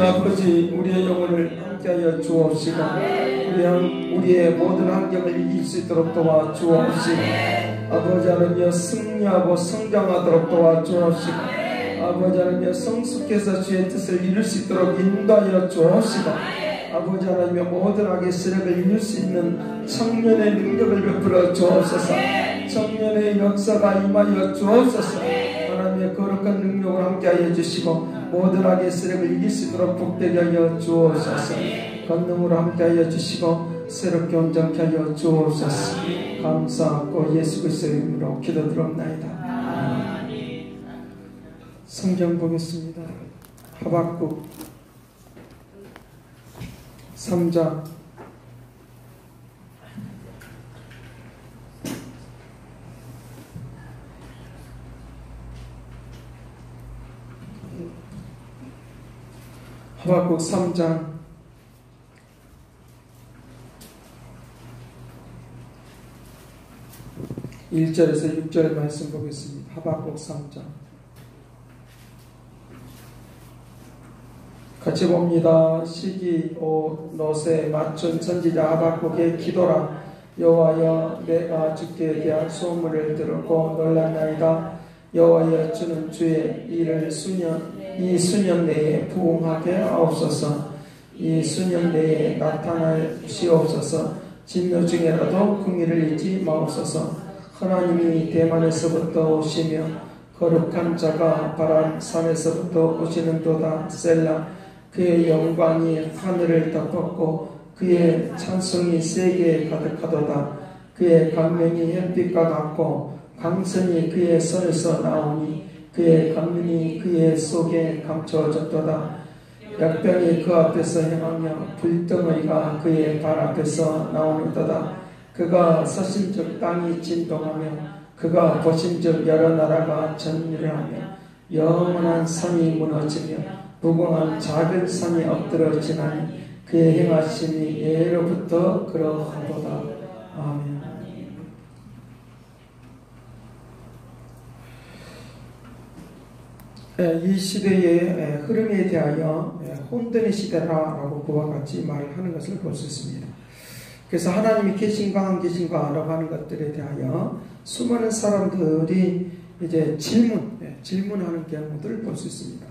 아버지, 우리의 영혼을 함께하여 주옵시고 우리의 모든 환경을 이길 수 있도록 도와주옵시고 아버지 하나님여 승리하고 성장하도록 도와주옵시고 아버지 하나님여 성숙해서 주의 뜻을 이룰 수 있도록 인도하여 주옵시고 아버지 하나님여 모든 악의 세력을 이룰 수 있는 청년의 능력을 베풀어 주옵소서. 청년의 역사가 임하여 주옵소서. 하나님의 거룩한 능력을 함께하여 주시고 모든 악의 세력을 이길 수 있도록 복되게 하여 주옵소서. 권능으로 함께하여 주시고 새롭게 온전케 하여 주옵소서. 감사하고 예수 그리스도의 이름으로 기도드렸나이다. 성경 보겠습니다. 하박국 3장 1절에서 6절 말씀 보겠습니다. 하박국 3장 같이 봅니다. 시기 오 롯에 맞춘 선지자 하박국의 기도라. 여호와여, 내가 주께 대한 소문을 들었고 놀랐나이다. 여호와여, 주는 주의 일을 이 수년 내에 부응하게 하옵소서. 이 수년 내에 나타나시옵소서. 진노 중에라도 긍휼을 잊지 마옵소서. 하나님이 대만에서부터 오시며 거룩한 자가 바람 산에서부터 오시는도다. 셀라. 그의 영광이 하늘을 덮었고 그의 찬송이 세계에 가득하도다. 그의 강명이 햇빛과 같고 강선이 그의 손에서 나오니 그의 강민이 그의 속에 감춰졌도다. 약병이 그 앞에서 행하며 불덩어리가 그의 발 앞에서 나오는도다. 그가 서신즉 땅이 진동하며 그가 보신즉 여러 나라가 전율하며 영원한 산이 무너지며 무궁한 작은 산이 엎드러지나니 그의 행하심이 예로부터 그러하도다. 아멘. 이 시대의 흐름에 대하여 혼돈의 시대라고 그와 같이 말하는 것을 볼 수 있습니다. 그래서 하나님이 계신가 안 계신가 라고 하는 것들에 대하여 수많은 사람들이 이제 질문하는 경우들을 볼 수 있습니다.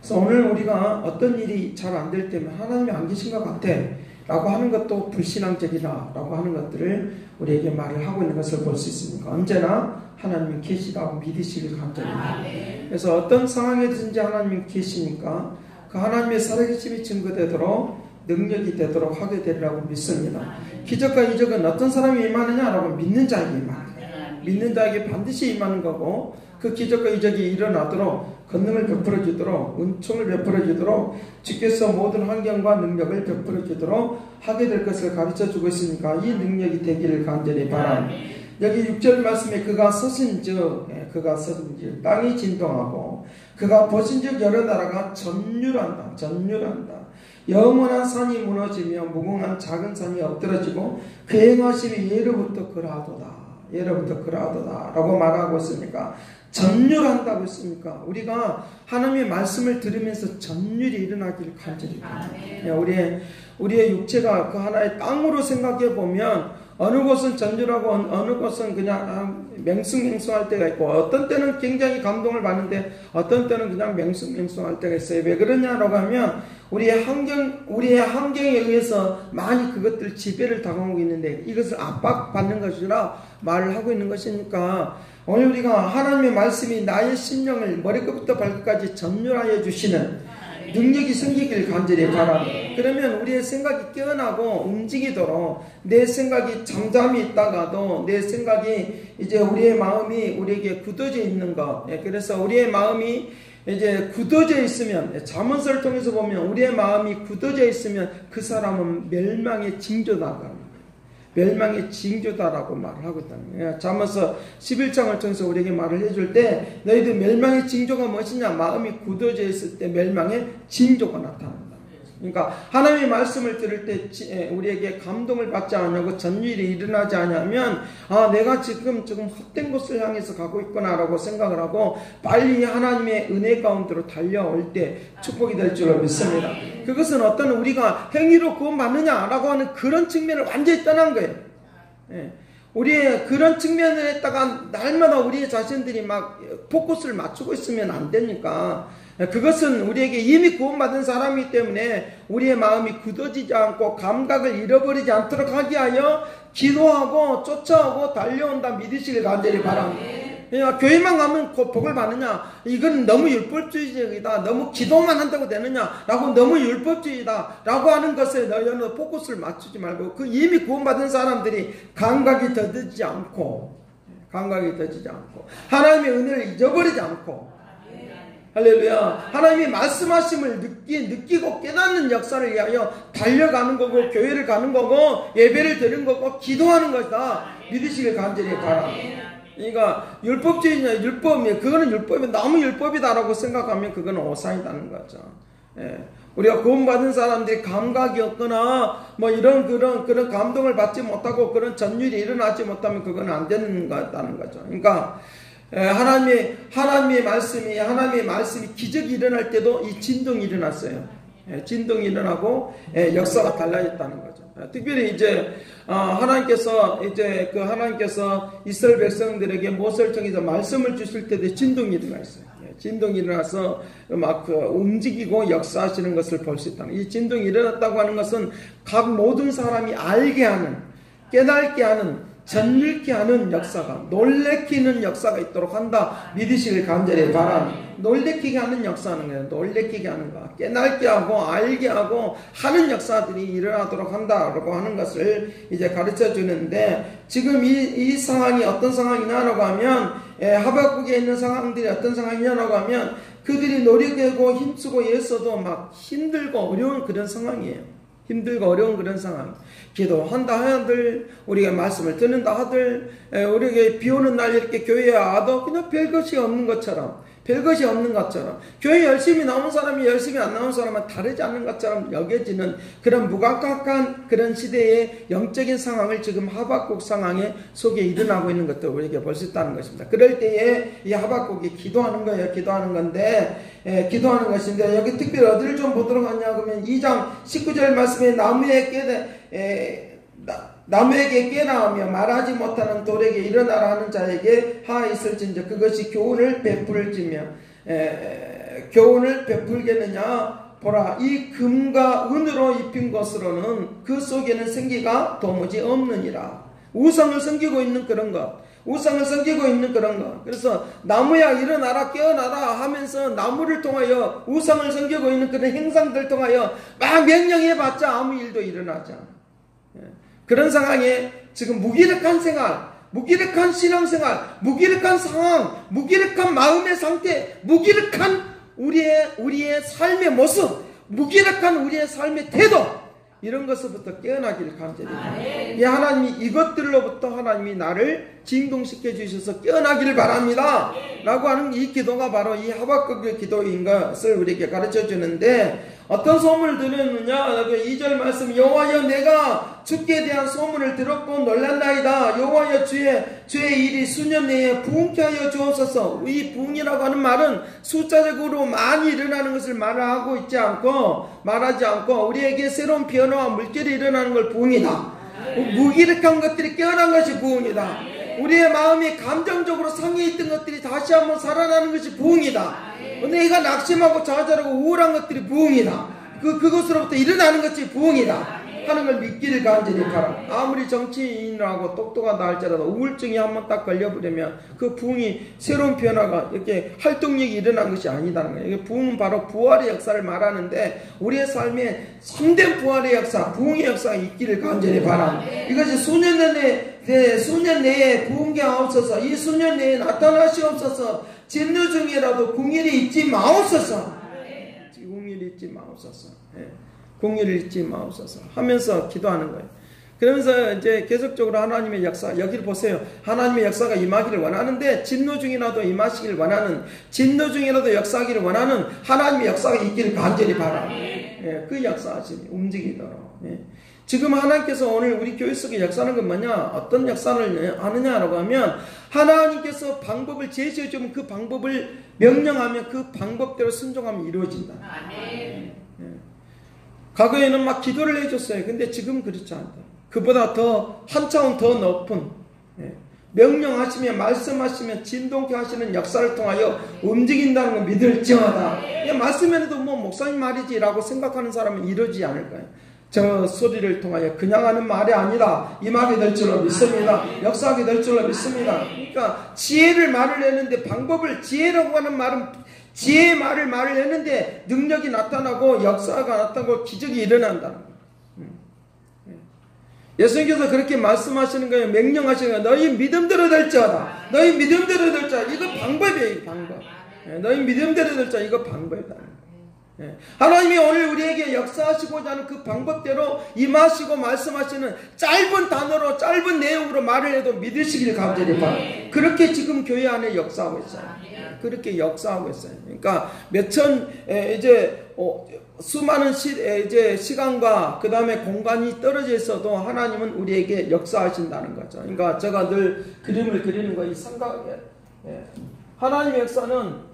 그래서 오늘 우리가 어떤 일이 잘 안 될 때면 하나님이 안 계신 것 같아 라고 하는 것도 불신앙적이다 라고 하는 것들을 우리에게 말을 하고 있는 것을 볼 수 있습니다. 언제나 하나님이 계시다고 믿으시길 간절합니다. 그래서 어떤 상황에든지 하나님이 계시니까 그 하나님의 살아계심이 증거되도록 능력이 되도록 하게 되리라고 믿습니다. 기적과 이적은 어떤 사람이 임하느냐라고 믿는 자에게 임하는 거예요. 믿는 자에게 반드시 임하는 거고, 그 기적과 이적이 일어나도록 권능을 베풀어 주도록, 은총을 베풀어 주도록, 주께서 모든 환경과 능력을 베풀어 주도록 하게 될 것을 가르쳐 주고 있으니까 이 능력이 되기를 간절히 바랍니다. 여기 6절 말씀에 그가 서신즉 땅이 진동하고 그가 보신즉 여러 나라가 전율한다. 영원한 산이 무너지며 무궁한 작은 산이 엎드러지고 그 행하심이 예로부터 그러하도다 라고 말하고 있으니까 전율한다고 했습니까? 우리가 하나님의 말씀을 들으면서 전율이 일어나기를 간절히 바랍니다. 우리의 육체가 그 하나의 땅으로 생각해 보면 어느 곳은 전율하고 어느 곳은 그냥 맹숭맹숭할 때가 있고, 어떤 때는 굉장히 감동을 받는데 어떤 때는 그냥 맹숭맹숭할 때가 있어요. 왜 그러냐라고 하면 우리의 환경에 의해서 많이 그것들 지배를 당하고 있는데 이것을 압박받는 것이라 말을 하고 있는 것이니까, 오늘 우리가 하나님의 말씀이 나의 심령을 머리끝부터 발끝까지 전율하여 주시는 능력이 생기길 간절히 바랍니다. 그러면 우리의 생각이 깨어나고 움직이도록, 내 생각이 잠잠히 있다가도 내 생각이 이제 우리의 마음이 우리에게 굳어져 있는 것, 그래서 우리의 마음이 이제 굳어져 있으면, 잠언서를 통해서 보면 우리의 마음이 굳어져 있으면 그 사람은 멸망의 징조다. 멸망의 징조다라고 말을 하고 있다는 거예요. 잠언서 11장을 통해서 우리에게 말을 해줄 때, 너희들 멸망의 징조가 무엇이냐? 마음이 굳어져 있을 때 멸망의 징조가 나타난다. 그러니까 하나님의 말씀을 들을 때 우리에게 감동을 받지 않냐고, 전율이 일어나지 않으면 내가 지금 헛된 곳을 향해서 가고 있구나 라고 생각을 하고 빨리 하나님의 은혜 가운데로 달려올 때 축복이 될 줄로 믿습니다. 그것은 어떤 우리가 행위로 구원받느냐라고 하는 그런 측면을 완전히 떠난 거예요. 우리의 그런 측면에다가 날마다 우리의 자신들이 막 포커스를 맞추고 있으면 안 되니까, 그것은 우리에게 이미 구원받은 사람이기 때문에 우리의 마음이 굳어지지 않고 감각을 잃어버리지 않도록 하기 위하여 기도하고 쫓아오고 달려온다 믿으시길 간절히 바랍니다. 교회만 가면 복을 받느냐? 이건 너무 율법주의적이다. 너무 기도만 한다고 되느냐? 라고 너무 율법주의다. 라고 하는 것에 너희는 포커스를 맞추지 말고, 그 이미 구원받은 사람들이 감각이 더디지 않고 하나님의 은혜를 잊어버리지 않고, 할렐루야, 하나님이 말씀하심을 느끼고 깨닫는 역사를 위하여 달려가는 거고, 교회를 가는 거고, 예배를 드리는 거고, 기도하는 것이다 믿으시길 간절히 바랍니다. 그러니까 율법주의냐, 율법이냐, 그거는 율법이 너무 율법이다라고 생각하면 그거는 오산이라는 거죠. 우리가 구원받은 사람들이 감각이 없거나 이런 그런 감동을 받지 못하고 그런 전율이 일어나지 못하면 그건 안 되는 거다는 거죠. 그러니까 하나님의 말씀이 기적이 일어날 때도 이 진동이 일어났어요. 진동이 일어나고 역사가 달라졌다는 거죠. 특별히 이제 하나님께서 이스라엘 백성들에게 모세를 통해서 말씀을 주실 때도 진동이 일어났어요. 진동이 일어나서 막 움직이고 역사하시는 것을 볼 수 있다. 이 진동이 일어났다고 하는 것은 각 모든 사람이 알게 하는, 깨닫게 하는, 전율케 하는 역사가, 놀래키는 역사가 있도록 한다 믿으시길 간절히 바랍니다. 놀래키게 하는 역사는 거예요. 놀래키게 하는 거, 깨닫게 하고 알게 하고 하는 역사들이 일어나도록 한다라고 하는 것을 이제 가르쳐 주는데, 지금 이 상황이 어떤 상황이냐라고 하면, 하박국에 있는 상황들이 어떤 상황이냐라고 하면, 그들이 노력하고 힘쓰고 애써도 막 힘들고 어려운 그런 상황이에요. 힘들고 어려운 그런 상황. 기도한다 하들, 우리가 말씀을 듣는다 하들, 우리에게 비 오는 날 이렇게 교회에 와도 그냥 별것이 없는 것처럼, 교회 열심히 나온 사람이 열심히 안 나온 사람은 다르지 않는 것처럼 여겨지는 그런 무감각한 그런 시대의 영적인 상황을 지금 하박국 상황에 속에 일어나고 있는 것도 우리에게 볼 수 있다는 것입니다. 그럴 때에 이 하박국이 기도하는 거예요. 기도하는 것인데, 여기 특별히 어디를 좀 보도록 하냐 그러면 2장 19절 말씀에 나무에게 깨나오며 말하지 못하는 돌에게 일어나라 하는 자에게 하 있을진저 그것이 교훈을 베풀겠느냐. 보라, 이 금과 은으로 입힌 것으로는 그 속에는 생기가 도무지 없느니라. 우상을 섬기고 있는 그런 것, 우상을 섬기고 있는 그런 거. 그래서 나무야 일어나라 깨어나라 하면서 나무를 통하여 우상을 섬기고 있는 그런 행상들 통하여 막 명령해봤자 아무 일도 일어나지 않아. 그런 상황에 지금 무기력한 생활, 무기력한 신앙생활, 무기력한 상황, 무기력한 마음의 상태, 무기력한 우리의 삶의 모습, 무기력한 우리의 삶의 태도, 이런 것부터 깨어나기를 간절히 바랍니다. 하나님이 이것들로부터 하나님이 나를 진동시켜 주셔서 깨어나기를 바랍니다 라고 하는 이 기도가 바로 이 하박국의 기도인 것을 우리에게 가르쳐 주는데, 어떤 소문을 들었느냐? 2절 말씀, 여호와여 내가 주께 대한 소문을 들었고 놀란나이다. 여호와여 주의 일이 수년 내에 부흥케 하여 주옵소서. 이 부흥이라고 하는 말은 숫자적으로 많이 일어나는 것을 말하지 않고 우리에게 새로운 변화와 물결이 일어나는 걸 부흥이다. 무기력한 것들이 깨어난 것이 부흥이다. 우리의 마음이 감정적으로 상해 있던 것들이 다시 한번 살아나는 것이 부흥이다. 내가 낙심하고 좌절하고 우울한 것들이 부흥이다. 그것으로부터 일어나는 것이 부흥이다 하는 걸 믿기를 간절히 바랍니다. 아무리 정치인이라고 똑똑하다 할지라도 우울증이 한번 딱 걸려버리면 그 부흥이, 새로운 변화가 이렇게 활동력이 일어난 것이 아니다는 거예요. 이게 부흥은 바로 부활의 역사를 말하는데, 우리의 삶에 참된 부활의 역사, 부흥의 역사가 있기를 간절히 바랍니다. 이것이 수년 내에 부흥케 하옵소서. 이 수년 내에 나타나시옵소서. 진노 중이라도 궁일이 잊지 마옵소서. 궁일이 잊지 마옵소서. 궁일을 잊지 마옵소서 하면서 기도하는 거예요. 그러면서 이제 계속적으로 하나님의 역사, 여기를 보세요. 하나님의 역사가 임하기를 원하는데, 진노 중이라도 임하시기를 원하는, 진노 중이라도 역사하기를 원하는 하나님의 역사가 있기를 간절히 바랍니다. 그 역사하심이 움직이도록. 지금 하나님께서 오늘 우리 교회 속에 역사하는 건 뭐냐? 어떤 역사를 하느냐라고 하면, 하나님께서 방법을 제시해주면 그 방법을 명령하면 그 방법대로 순종하면 이루어진다. 과거에는 막 기도를 해줬어요. 근데 지금 그렇지 않다. 그보다 한 차원 더 높은, 명령하시면, 말씀하시면 진동케 하시는 역사를 통하여 움직인다는 걸 믿을지어다. 말씀에도 목사님 말이지라고 생각하는 사람은 이러지 않을 거예요. 저 소리를 통하여 그냥 하는 말이 아니라 임하게 될 줄로 믿습니다. 역사하게 될 줄로 믿습니다. 그러니까 지혜를 말을 했는데, 방법을, 지혜라고 하는 말은 지혜의 말을 했는데 능력이 나타나고 역사가 나타나고 기적이 일어난다는 거예요. 예수님께서 그렇게 말씀하시는 거예요. 명령하시는 거예요. 너희 믿음대로 될지어다. 너희 믿음대로 될지어다. 이거 방법이에요. 방법. 너희 믿음대로 될지어다. 이거 방법이다. 하나님이 오늘 우리에게 역사하시고자 하는 그 방법대로 임하시고 말씀하시는 짧은 단어로, 짧은 내용으로 말을 해도 믿으시길 간절히 바랍니다. 그렇게 지금 교회 안에 역사하고 있어요. 그렇게 역사하고 있어요. 그러니까 수많은 시간과 그 다음에 공간이 떨어져 있어도 하나님은 우리에게 역사하신다는 거죠. 그러니까 제가 늘 그림을 그리는 거, 이 생각에, 하나님의 역사는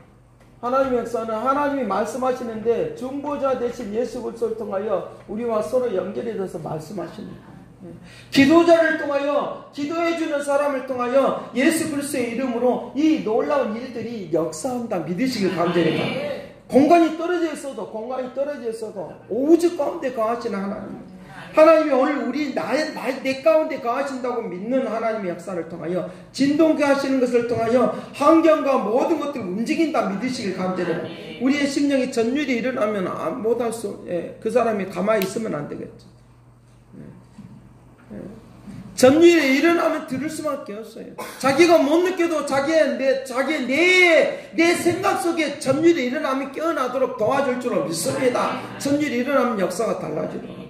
하나님이 말씀하시는데, 중보자 대신 예수 그리스도를 통하여 우리와 서로 연결이 돼서 말씀하시는 거예요. 기도자를 통하여, 기도해주는 사람을 통하여 예수 그리스도의 이름으로 이 놀라운 일들이 역사한다 믿으시길 간절히 바랍니다. 공간이 떨어져 있어도 오직 가운데 거하시는 하나님이 오늘 내 가운데 거하신다고 믿는 하나님의 역사를 통하여, 진동케 하시는 것을 통하여 환경과 모든 것들을 움직인다 믿으시길 간절히 바랍니다. 우리의 심령이 전율이 일어나면 못할 그 사람이 가만히 있으면 안 되겠죠. 전율이 일어나면 들을 수밖에 없어요. 자기가 못 느껴도 자기의 내 생각 속에 전율이 일어나면 깨어나도록 도와줄 줄로 믿습니다. 전율이 일어나면 역사가 달라지도록.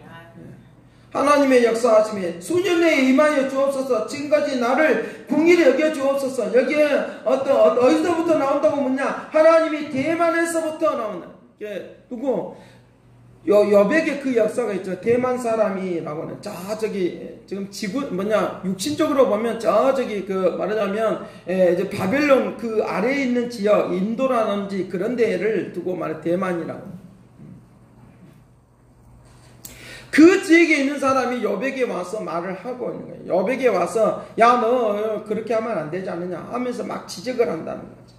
하나님의 역사하심에 수년 내에 임하여 주옵소서. 지금까지 나를 궁일히 여겨 주옵소서. 여기에 어디서부터 나온다고 묻냐? 하나님이 대만에서부터 나온다. 누구? 여백의 그 역사가 있죠. 대만 사람이라고는 저기 지금 육신적으로 보면 말하자면 이제 바벨론 그 아래에 있는 지역, 인도라든지 그런 데를 두고 말해 대만이라고. 그 지역에 있는 사람이 여백에 와서 말을 하고 있는 거예요. 여백에 와서 야, 너 그렇게 하면 안 되지 않느냐 하면서 막 지적을 한다는 거죠.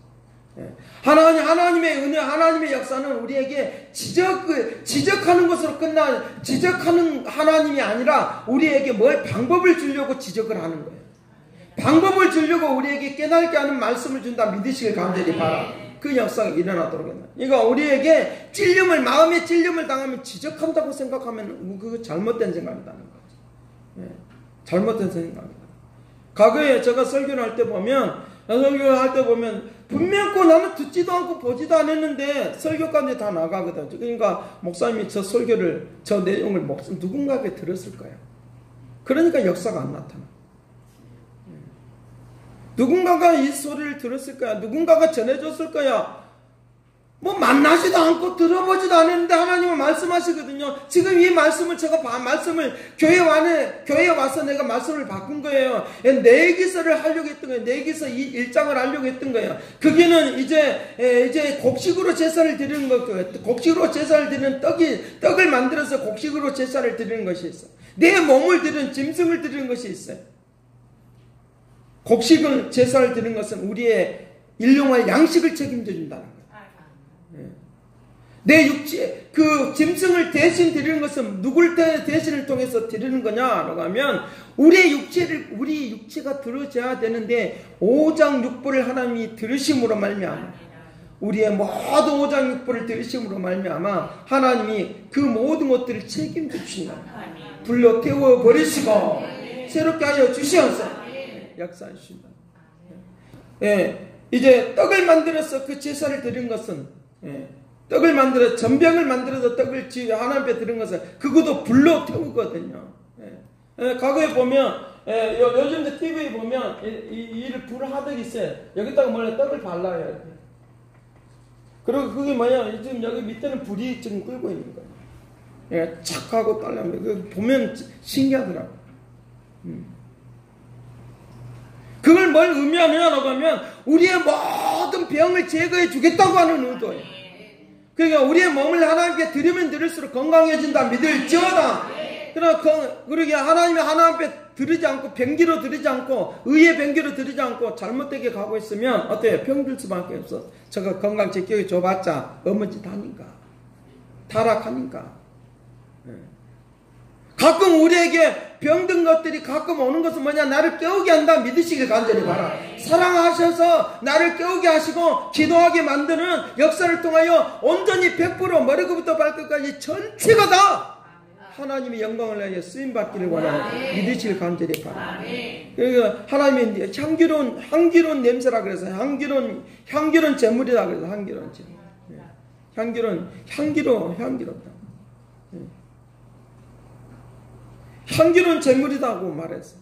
하나님의 은혜, 하나님의 역사는 우리에게 지적하는 것으로 지적하는 하나님이 아니라 우리에게 뭘 방법을 주려고 지적을 하는 거예요. 방법을 주려고 우리에게 깨닫게 하는 말씀을 준다 믿으시길 간절히 바라. 그 역사가 일어나도록 했나. 그러니까 우리에게 마음의 찔림을 당하면 지적한다고 생각하면 그거 잘못된 생각이라는 거죠. 잘못된 생각입니다. 과거에 제가 설교를 할 때 보면 분명히 나는 듣지도 않고 보지도 않았는데 설교까지 다 나가거든요. 그러니까 목사님이 저 내용을 누군가에게 들었을 거예요. 그러니까 역사가 안 나타나. 누군가가 이 소리를 들었을 거야. 누군가가 전해줬을 거야. 뭐 만나지도 않고 들어보지도 않았는데 하나님은 말씀하시거든요. 지금 이 말씀을 교회에 와서 내가 말씀을 바꾼 거예요. 내기서를 하려고 했던 거예요. 내기서 1장을 하려고 했던 거예요. 그게는 이제 곡식으로 제사를 드리는 거예요. 곡식으로 제사를 드리는 떡을 만들어서 곡식으로 제사를 드리는 것이 있어요. 내 몸을 드리는 짐승을 드리는 것이 있어요. 곡식을 제사를 드리는 것은 우리의 일용할 양식을 책임져 준다는 거예요. 내 육체, 그 짐승을 대신 드리는 것은 누굴 대신을 통해서 드리는 거냐라고 하면 우리 육체가 들어져야 되는데 오장육부를 하나님이 들으심으로 말미암아 우리의 모든 오장육부를 들으심으로 말미암아 하나님이 그 모든 것들을 책임져 주신다. 불로 태워 버리시고 새롭게 하여 주시옵소서. 역사하신다. 이제 떡을 만들어서 그 제사를 드린 것은 전병을 만들어서 떡을 하나님 앞에 드린 것은 그것도 불로 태우거든요. 과거에 보면 요즘 TV에 보면 이를 불을 하듯이 있어요. 여기다가 떡을 발라요. 그리고 그게 뭐냐, 지금 여기 밑에는 불이 지금 끓고 있는 거예요. 착하고 딸려면 보면 신기하더라고요. 그걸 뭘 의미하느냐라고 하면 우리의 모든 병을 제거해 주겠다고 하는 의도예요. 그러니까 우리의 몸을 하나님께 드리면 드릴수록 건강해진다 믿을지어다. 그러기에 하나님이 하나님 앞에 드리지 않고 병기로 드리지 않고 의의 병기로 드리지 않고 잘못되게 가고 있으면 어때요? 병들 수밖에 없어. 저거 건강 지키게 줘봤자 어머니 다니까 타락하니까. 가끔 우리에게 병든 것들이 가끔 오는 것은 뭐냐? 나를 깨우게 한다 믿으시길 간절히 바라. 사랑하셔서 나를 깨우게 하시고 기도하게 만드는 역사를 통하여 온전히 100% 머리부터 발끝까지 전체가 다 하나님의 영광을 위하여 쓰임받기를 원하는 믿으시길 간절히 바라. 그러니까 하나님의 향기로운 냄새라 그래서 향기로운 제물이라 그래서 향기로운 제물. 향기롭다. 향기로운 제물이다고 말했어.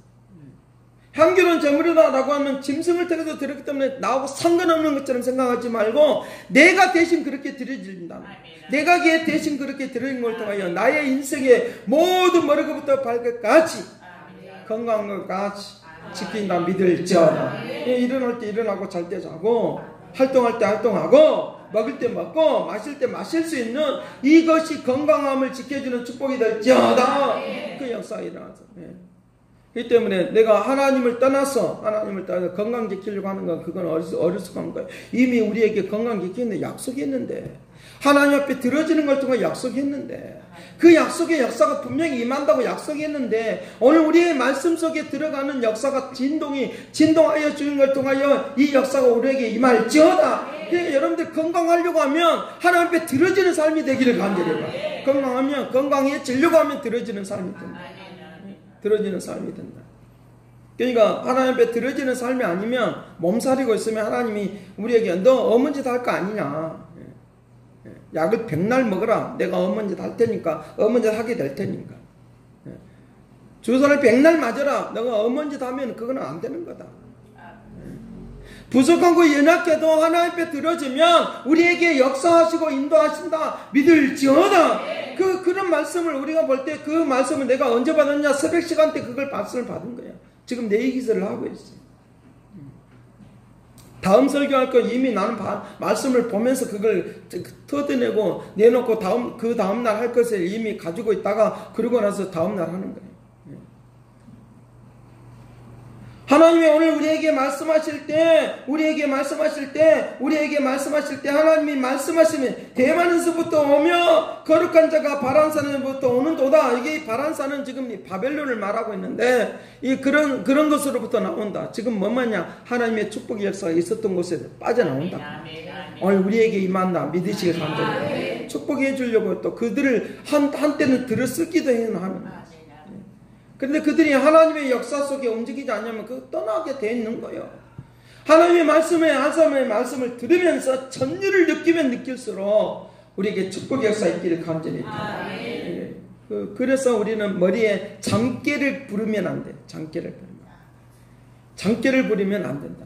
향기로운 제물이다라고 하면 짐승을 통해서 드렸기 때문에 나하고 상관없는 것처럼 생각하지 말고 내가 대신 그렇게 드려진다. 내가 대신 그렇게 드리는 걸 통하여 나의 인생의 모든 머리부터 발끝까지 건강과 같이 지킨다 믿을지어다. 일어날 때 일어나고 잘 때 자고 활동할 때 활동하고 먹을 때 먹고 마실 때 마실 수 있는 이것이 건강함을 지켜주는 축복이 될지어다. 그 역사가 일어나서. 그렇기 때문에 내가 하나님을 떠나서 건강 지키려고 하는 건 그건 어리석은 거예요. 이미 우리에게 건강 지키는데 약속했는데 하나님 앞에 들어지는 걸 통해 약속했는데 그 약속의 역사가 분명히 임한다고 약속했는데 오늘 우리의 말씀 속에 들어가는 역사가 진동하여 주는 걸 통하여 이 역사가 우리에게 임할지어다. 그러니까 여러분들 건강하려고 하면 하나님 앞에 들어지는 삶이 되기를 간절히 바라요. 건강해지려고 하면 들어지는 삶이 된다. 들어지는 삶이 된다. 그러니까 하나님 앞에 들어지는 삶이 아니면 몸살이고 있으면 하나님이 우리에게 너 어머니짓 할 거 아니냐. 약을 100날 먹어라. 내가 어머니짓 할 테니까 어머니짓 하게 될 테니까. 주사를 100날 맞아라. 내가 어머니짓 하면 그거는 안 되는 거다. 부족하고 연약해도 하나님 앞에 들어지면 우리에게 역사하시고 인도하신다 믿을지어다. 그런 말씀을 우리가 볼 때 그 말씀을 내가 언제 받았냐? 새벽 시간 때 그걸 말씀을 받은 거야. 지금 내 기도를 하고 있어. 다음 설교할 거 이미 나는 말씀을 보면서 그걸 터득내고 내놓고 그 다음날 할 것을 이미 가지고 있다가 그러고 나서 다음날 하는 거예요. 하나님이 오늘 우리에게 말씀하실 때 하나님이 말씀하시면 대만에서부터 오며 거룩한 자가 바람산에부터 오는 도다 나온다. 이게 바란사는 지금 이 바벨론을 말하고 있는데 이 그런 것으로부터 나온다. 지금 뭐냐? 하나님의 축복의 역사가 있었던 곳에 빠져나온다. 오늘 우리에게 임한다. 믿으시길 간절히 축복해 주려고 또 그들을 한때는 들어쓰기도 해요. 그런데 그들이 하나님의 역사 속에 움직이지 않으면 그 떠나게 돼 있는 거예요. 하나님의 말씀을 들으면서 전율을 느끼면 느낄수록 우리에게 축복의 역사 있기를 간절히 바랍니다. 그래서 우리는 머리에 장깨를 부르면 안 돼. 장깨를 부리면 안 된다.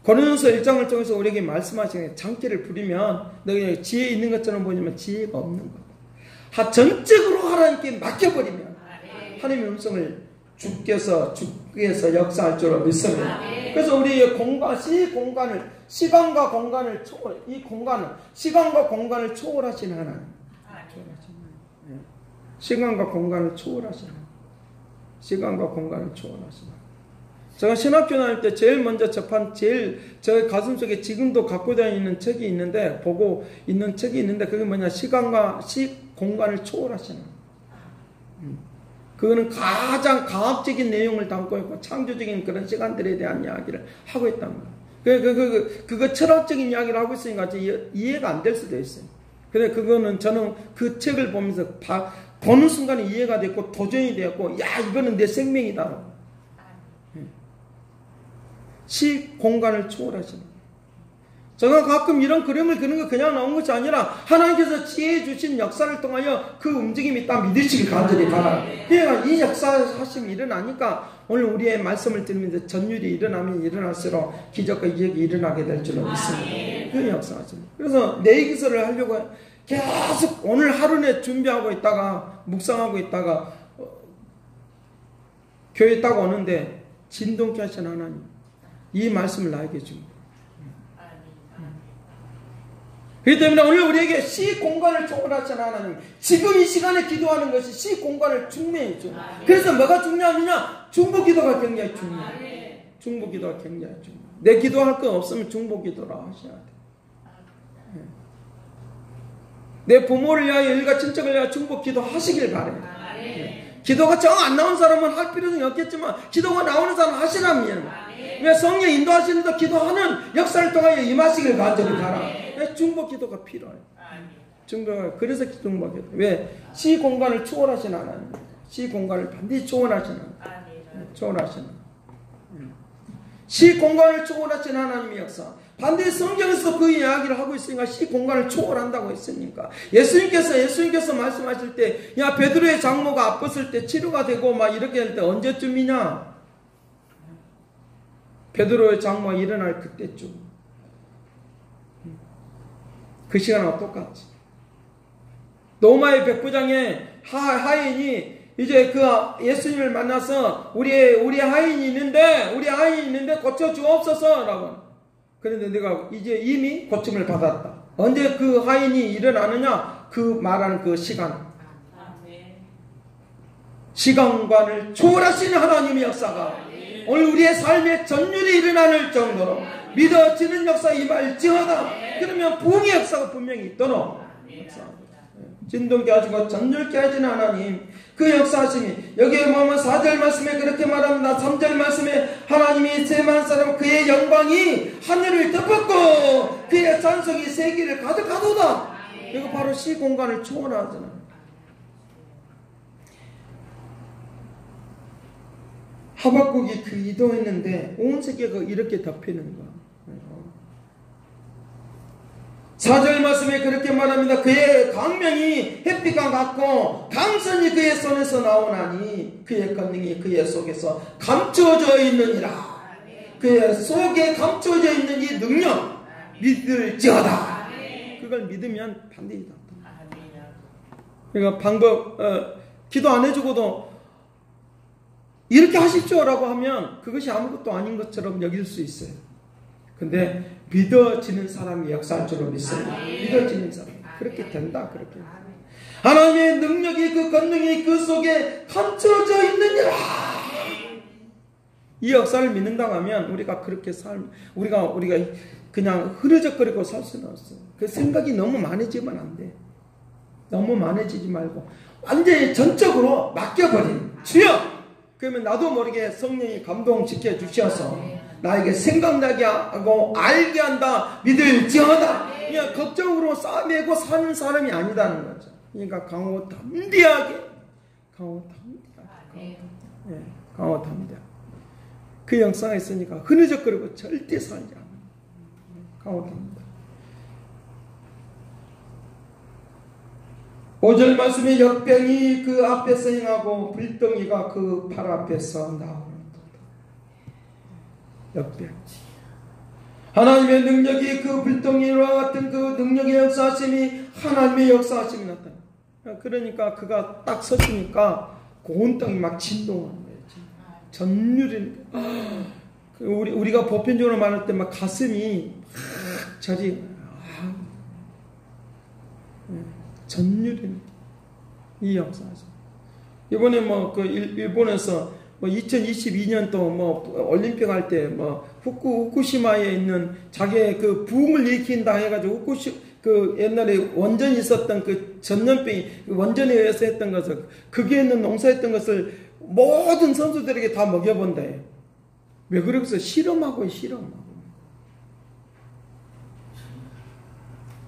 고린도서 1장을 통해서 우리에게 말씀하시는 장깨를 부리면 너희 지혜 있는 것처럼 보이지만 지혜가 없는 거고, 전적으로 하나님께 맡겨버리면 하나님의 음성을 주께서 역사할 줄로 믿습니다. 그래서 우리의 시간과 공간을 초월하시는 하나님. 시간과 공간을 초월하시는 제가 신학교 다닐 때 제일 먼저 접한 저 가슴속에 지금도 갖고 다니는 책이 있는데 그게 뭐냐, 시간과 공간을 초월하시는, 그거는 가장 과학적인 내용을 담고 있고 창조적인 그런 시간들에 대한 이야기를 하고 있답니다. 그거 철학적인 이야기를 하고 있으니까 이해가 안 될 수도 있어요. 근데 그거는 저는 그 책을 보면서 보는 순간에 이해가 됐고 도전이 되었고, 야, 이거는 내 생명이다. 공간을 초월하시는. 제가 가끔 이런 그림을 그리는 거 그냥 나온 것이 아니라 하나님께서 지혜해 주신 역사를 통하여 그 움직임이 딱 믿으시길 간절히 바랍니다. 그러니까 이 역사하심이 일어나니까 오늘 우리의 말씀을 들으면서 전율이 일어나면 일어날수록 기적과 이적이 일어나게 될 줄로 믿습니다. 그 역사하십니다. 그래서 내 기술을 하려고 계속 오늘 하루 내 준비하고 있다가 묵상하고 있다가 교회에 딱 오는데 진동케 하신 하나님, 이 말씀을 나에게 줍니다. 그렇기 때문에 오늘 우리에게 시공간을 초월하신 하나님, 지금 이 시간에 기도하는 것이 시공간을 중매해 줘. 그래서 뭐가 중요하느냐? 중보기도가 굉장히 중요해요. 중보기도가 굉장히 중요해요. 내 기도할 거 없으면 중보기도라 하셔야 돼. 내 부모를 위하여 일가 친척을 위하여 중보기도 하시길 바래요. 기도가 정 안 나온 사람은 할 필요는 없겠지만 기도가 나오는 사람은 하시라면, 왜 성령 인도하시는데 기도하는 역사를 통하여 임하시길 간절히 바랍니다. 중보 기도가 필요해요. 그래서 중보기도. 왜? 시공간을 초월하신 하나님. 시공간을 반드시 초월하시는 시공간을 초월하신 하나님의 역사. 반드시 성경에서 그 이야기를 하고 있으니까 시공간을 초월한다고 했으니까. 예수님께서 말씀하실 때, 야, 베드로의 장모가 아팠을 때 치료가 되고 막 이렇게 할 때 언제쯤이냐? 베드로의 장모가 일어날 그때쯤. 그 시간과 똑같지. 로마의 백부장의 하인이 이제 그 예수님을 만나서 우리 하인이 있는데 고쳐 주옵소서라고. 그런데 내가 이제 이미 고침을 받았다. 언제 그 하인이 일어나느냐? 그 말하는 그 시간. 시간관을 초월하시는 하나님의 역사가 오늘 우리의 삶에 전율이 일어나는 정도로 믿어지는 역사 임할지어다. 그러면 부흥의 역사가 분명히 있도록 진동케 하시고 전율케 하시는 하나님, 그 역사하심이 여기에 보면 4절 말씀에 그렇게 말합니다. 3절 말씀에 하나님이 세만 사람 그의 영광이 하늘을 덮었고 그의 찬송이 세계를 가득하도다. 이거 바로 시공간을 초월하잖아요. 하박국이 그 이동했는데 온 세계가 이렇게 덮이는 거야. 4절 말씀에 그렇게 말합니다. 그의 광명이 햇빛과 같고 강선이 그의 손에서 나오나니 그의 권능이 그의 속에서 감추어져 있느니라. 그의 속에 감추어져 있는 이 능력 믿을지어다. 그걸 믿으면 반드시 다. 그러니까 기도 안 해주고도 이렇게 하십시오라고 하면 그것이 아무것도 아닌 것처럼 여길 수 있어요. 근데 믿어지는 사람이 역사할 줄로 믿습니다. 믿어지는 사람. 그렇게 된다. 그렇게. 하나님의 능력이 그 권능이 그 속에 감춰져 있느니라. 이 역사를 믿는다고 하면 우리가 그렇게 우리가 그냥 흐르적거리고 살 수는 없어요. 그 생각이 너무 많아지면 안 돼. 너무 많아지지 말고 완전히 전적으로 맡겨버린 주여! 그러면 나도 모르게 성령이 감동시켜 주셔서 나에게 생각나게 하고 알게 한다 믿을지어다. 그냥 걱정으로 싸매고 사는 사람이 아니다는 거죠. 그러니까 강호담대하게 강호담대하게 그 영상에 있으니까 흐느적거리고 절대 살지 않아요. 강호담대 5절 말씀에 역병이 그 앞에서 행하고 불덩이가 그 발 앞에서 나오는 역병. 하나님의 능력이 그 불덩이와 같은 그 능력의 역사하심이 하나님의 역사하심이 나타나요. 그러니까 그가 딱 서주니까 고운 땅이 막 진동하는 거예요. 전율이 우리가 보편적으로 말할 때 막 가슴이 저리 전율이 이 역사죠. 이번에 그 일본에서 2022년도 올림픽 할 때 후쿠시마에 있는 자기의 그 부흥을 일으킨다 해가지고 그 옛날에 원전이 있었던 그 전염병이 원전에 의해서 했던 것을 거기에 있는 농사했던 것을 모든 선수들에게 다 먹여본대. 왜 그러겠어? 실험하고.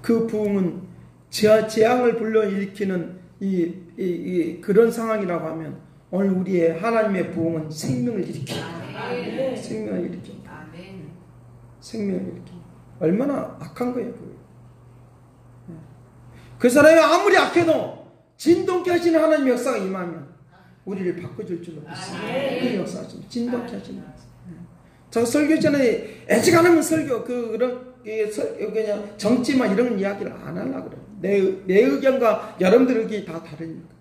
그 부흥은 재앙을 불러일으키는 그런 상황이라고 하면 오늘 우리의 하나님의 부흥은 생명을 일으킨다. 생명을 일으킨다. 얼마나 악한 거예요. 그 사람이 아무리 악해도 진동케 하시는 하나님의 역사가 임하면 우리를 바꿔줄 줄로 믿습니다. 그 역사가 진동케 하시는 역사. 저 설교 전에 애지가 않으면 설교 그냥 정치만 이런 이야기를 안 하려고 그래요. 내 의견과 여러분들 의견이 다 다르니까.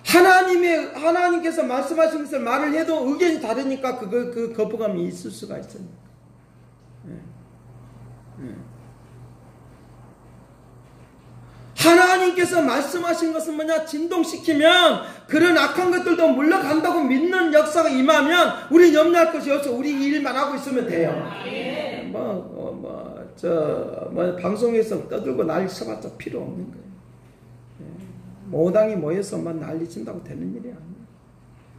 하나님께서 말씀하신 것을 말을 해도 의견이 다르니까 그 거부감이 있을 수가 있습니다. 하나님께서 말씀하신 것은 뭐냐? 진동시키면 그런 악한 것들도 물러간다고 믿는 역사가 임하면 우리 염려할 것이 없어. 우리 일만 하고 있으면 돼요. 방송에서 떠들고 난리 쳐봤자 필요 없는 거예요. 모당이 모여서만 난리 친다고 되는 일이 아니에요.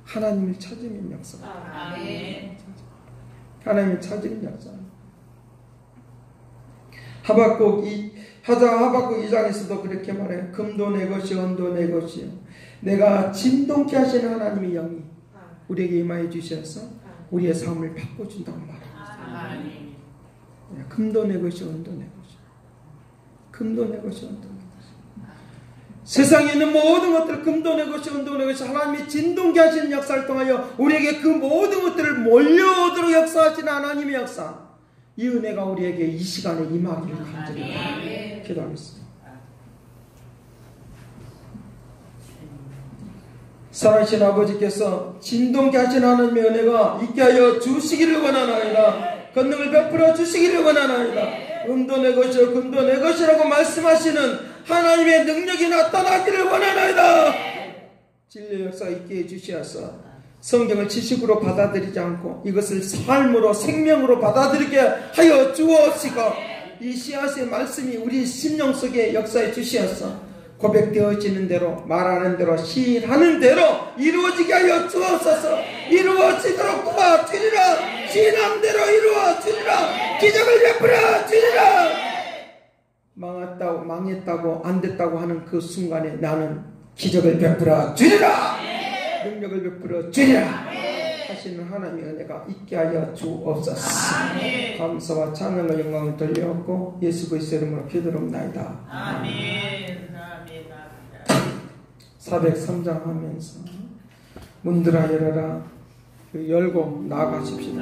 하나님을 찾으면 역사. 하나님을 찾으면 역사. 하박국 2장에서도 그렇게 말해요. 금도 내 것이 은도 내 것이요. 내가 진동케 하시는 하나님의 영이 우리에게 임하여 주셔서 우리의 삶을 바꿔준다고 말합니다. 금도 내 것이 은도 내 것이. 금도 내 것이 은도 내 것이. 세상에 있는 모든 것들 금도 내 것이 은도 내 것이 하나님이 진동케 하시는 역사를 통하여 우리에게 그 모든 것들을 몰려오도록 역사하시는 하나님의 역사. 이 은혜가 우리에게 이 시간에 임하기를 간절히 기도하겠습니다. 살아계신 아버지께서 진동케 하신 하나님의 은혜가 있게 하여 주시기를 원하나이다. 권능을 베풀어 주시기를 원하나이다. 은도 내 것이요 금도 내 것이라고 말씀하시는 하나님의 능력이 나타나기를 원하나이다. 진리의 역사가 있게 해주시어서 성경을 지식으로 받아들이지 않고 이것을 삶으로 생명으로 받아들이게 하여 주옵시고 이 씨앗의 말씀이 우리 심령 속에 역사해 주시어서 고백되어지는 대로 말하는 대로 시인하는 대로 이루어지게 하여 주옵소서. 이루어지도록 도와주리라. 시인한 대로 이루어주리라. 기적을 베풀어 주리라. 망했다고 안 됐다고 하는 그 순간에 나는 기적을 베풀어 주리라. 능력을 베풀어 주리라 하시는 하나님의 은혜가 있게 하여 주옵소서. 감사와 찬양과 영광을 돌려옵고 예수 그리스도의 이름으로 기도합나이다. 아멘. 403장 하면서 문들아 열어라 열고 나아가십시다.